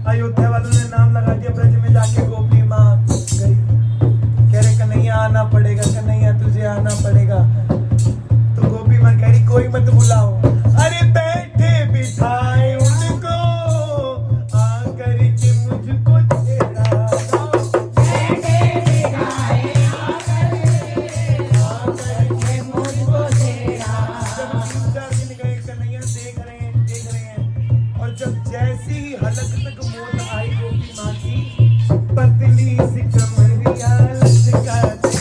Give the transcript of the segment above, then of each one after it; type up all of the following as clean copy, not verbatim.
अयोध्या वालों ने नाम लगा दिया ब्रज में जाके गोपी माँ गई, कह रहे कन्हैया आना पड़ेगा, कन्हैया तुझे आना पड़ेगा। तो गोपी माँ कह रही कोई मत बुलाओ, अरे बैठे बिठाए उनको आकर के मुझको छेड़ा, बैठे बिठाए आकर के मुझको छेड़ा। जब 3-4 दिन गए कन्हैया देख रहे हैं और जब जैसी ही हलक तक मौत आई गोपी माँ की, पतली सी कमरिया लचकाते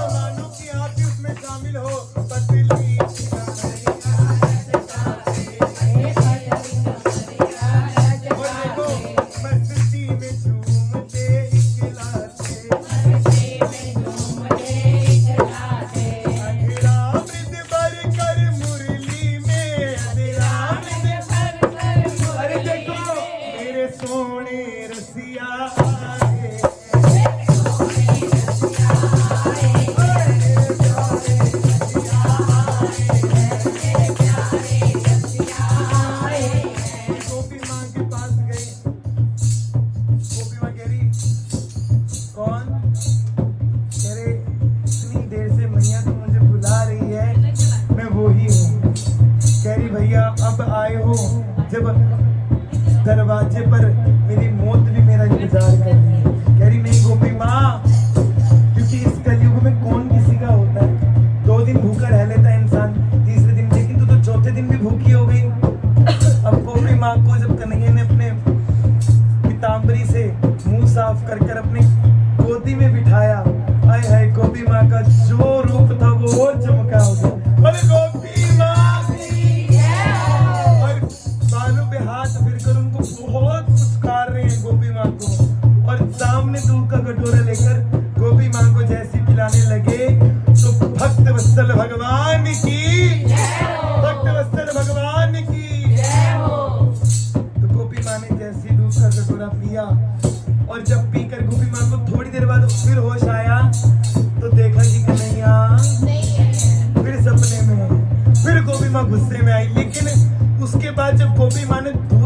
मानो कि आप भी उसमें शामिल हो। पतली सी और देखो मस्ती में झूमते इकलाते, अधरामृत भर कर मुरली में, अधरामृत अरे देखो मेरे सोने रसिया आए, गोपी माँ के पास गई। गोपी माँ कह रही कौन? कह रहे इतनी देर से मैया तो मुझे बुला रही है, मैं वो ही हूँ। कह रही भैया अब आए हो जब दरवाजे पर मेरी मौत भी मेरा इंतजार कर रही है। कह रही नहीं गोपी माँ, क्योंकि इस कलयुग में कौन किसी का होता है, 2 दिन भूखा रह लेता है इंसान, तीसरे दिन, लेकिन तू तो चौथे दिन भी भूखी हो गई। अब गोपी माँ को जब कन्हैया ने अपने पीताम्बरी से मुंह साफ कर कर अपनी गोदी में बिठाया, आय हाय गोपी माँ का जो रूप था वो और चमका हो गया। अरे गोपी माँ और बालों पे हाथ फिर कर उनको बहुत पुचकार रहे हैं गोपी माँ को, और सामने दूध का कटोरा लेकर गोपी माँ को जैसी पिलाने लगे तो भक्त वत्सल भगवान की, भक्त वत्सल भगवान की। तो गोपी माँ ने जैसी दूध का कटोरा पिया और जब पीकर गोपी माँ को थोड़ी देर बाद फिर होश आया तो देखा कि कन्हैया फिर सपने में है। फिर गोपी माँ गुस्से में आई, लेकिन उसके बाद जब गोपी माँ ने दूध